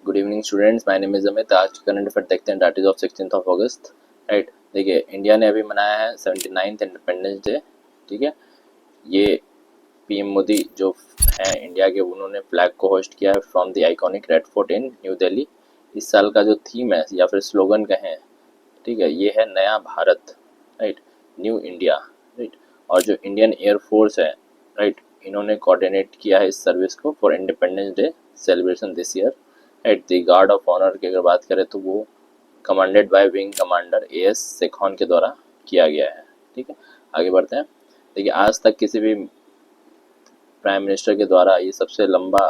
Good evening students, my name is Amit. आज current affair देखते हैं, date is of 16 August. Right, देखिए India ने अभी मनाया है 79th इंडिपेंडेंस डे। ठीक है, ये पीएम मोदी जो हैं इंडिया के, उन्होंने फ्लैग को होस्ट किया है from the iconic Red fort in new Delhi. इस साल का जो थीम है या फिर स्लोगन कहें, ठीक है, ये है नया Bharat, right, new India. Right, और जो इंडियन एयरफोर्स है, राइट, इन्होंने कोऑर्डिनेट किया है इस सर्विस को for independence day celebration this year. Right, the guard of honour की अगर बात करें तो वो commanded by wing commander AS Sekhon के द्वारा किया गया है। ठीक है, आगे बढ़ते हैं। देखिए, आज तक किसी भी प्राइम मिनिस्टर के द्वारा ये सबसे लंबा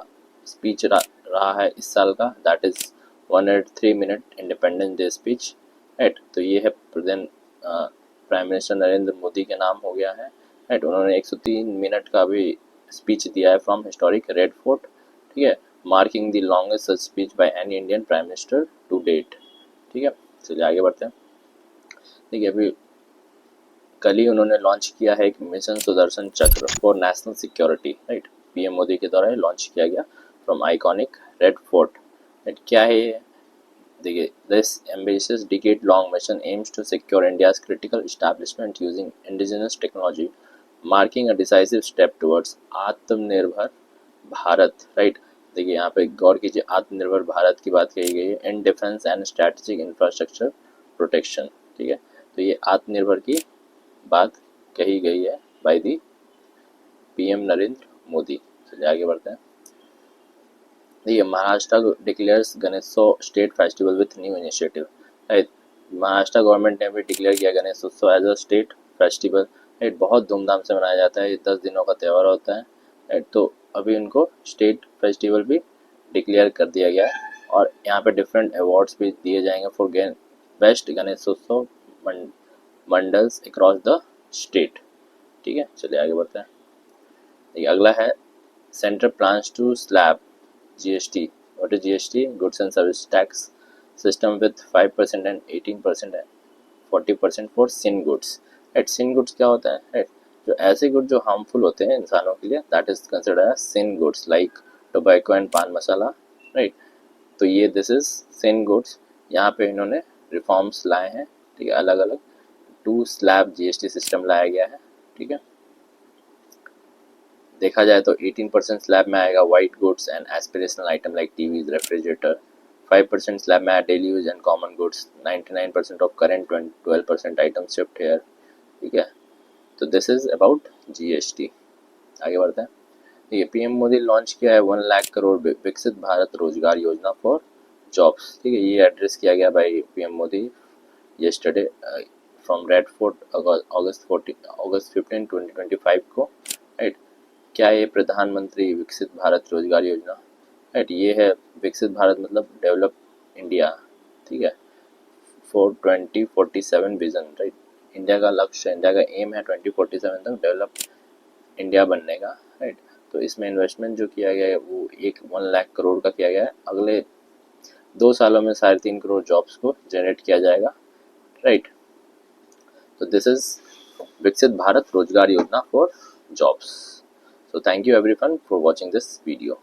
स्पीच रहा है इस साल का, that is 103 minute independence day speech. Right, तो ये है present prime minister Narendra Modi के नाम हो गया है। राइट, उन्होंने 103 मिनट का भी स्पीच दिया है फ्रॉम हिस्टोरिक रेड फोर्ट। ठीक है, marking the longest speech by any Indian prime minister to date. ठीक है, चलिए आगे बढ़ते हैं। देखिए, अभी कल ही उन्होंने लॉन्च किया है एक mission Sudarshan Chakra for national security. Right, PM Modi के द्वारा लॉन्च किया गया from iconic Red Fort. Right, क्या है ये? देखिए, this ambitious decade long mission aims to secure India's critical establishment using indigenous technology, marking a decisive step towards Atmanirbhar Bharat. Right, देखिए यहाँ पे गौर कीजिए, आत्मनिर्भर भारत की बात कही गई है in defence and strategic infrastructure protection. ठीक है, तो ये आत्मनिर्भर की बात कही गई है by the PM Narendra Modi. चलिए आगे बढ़ते हैं। देखिए, Maharashtra declares Ganeshotsav state festival with new initiative. Right, Maharashtra government ने भी डिक्लेयर किया Ganeshotsav as a state festival. Right, बहुत धूमधाम से मनाया जाता है, ये 10 दिनों का त्यौहार होता है। राइट, तो अभी उनको स्टेट फेस्टिवल भी डिक्लेयर कर दिया गया है और यहाँ पे डिफरेंट अवार्ड्स भी दिए जाएंगे for best Ganeshotsav mandals across the state. ठीक है, चलिए आगे बढ़ते हैं। देखिए, अगला है center plans to slab GST. What is GST? Goods and service tax system with 5% and 18% and 40% for sin goods. At sin goods क्या होता है? राइट, जो ऐसे गुड जो हार्मफुल होते हैं इंसानों के लिए, that is considered as sin goods like tobacco and pan masala. Right, तो ये दिस इज सिन गुड्स। यहाँ पे इन्होंने रिफॉर्म्स लाए हैं। ठीक है, अलग अलग 2 स्लैब जीएसटी सिस्टम लाया गया है। ठीक है, देखा जाए तो 18% स्लैब में आएगा white goods and aspirational item like TVs, refrigerator. 5% slab में आया daily use and common goods. 99% of current 12% item shift here. ठीक है, तो दिस इज अबाउट जीएसटी। आगे बढ़ते हैं। ये पीएम मोदी लॉन्च किया है 1 लाख करोड़ विकसित भारत रोजगार योजना फॉर जॉब्स। ठीक है, ये एड्रेस किया गया by PM Modi yesterday from Red Fort August 15 2025 को। राइट, क्या ये प्रधानमंत्री विकसित भारत रोजगार योजना? राइट, ये है विकसित भारत मतलब डेवलप इंडिया। ठीक है, फॉर 2047 विजन। राइट, इंडिया का लक्ष्य, इंडिया का एम है 2047 तक डेवलप इंडिया बनने का। राइट, तो इसमें इन्वेस्टमेंट जो किया गया है वो 1 लाख करोड़ का किया गया है। अगले 2 सालों में 3.5 करोड़ जॉब्स को जनरेट किया जाएगा। Right, so this is Viksit Bharat Rozgar Yojana for jobs. So thank you everyone for watching this video.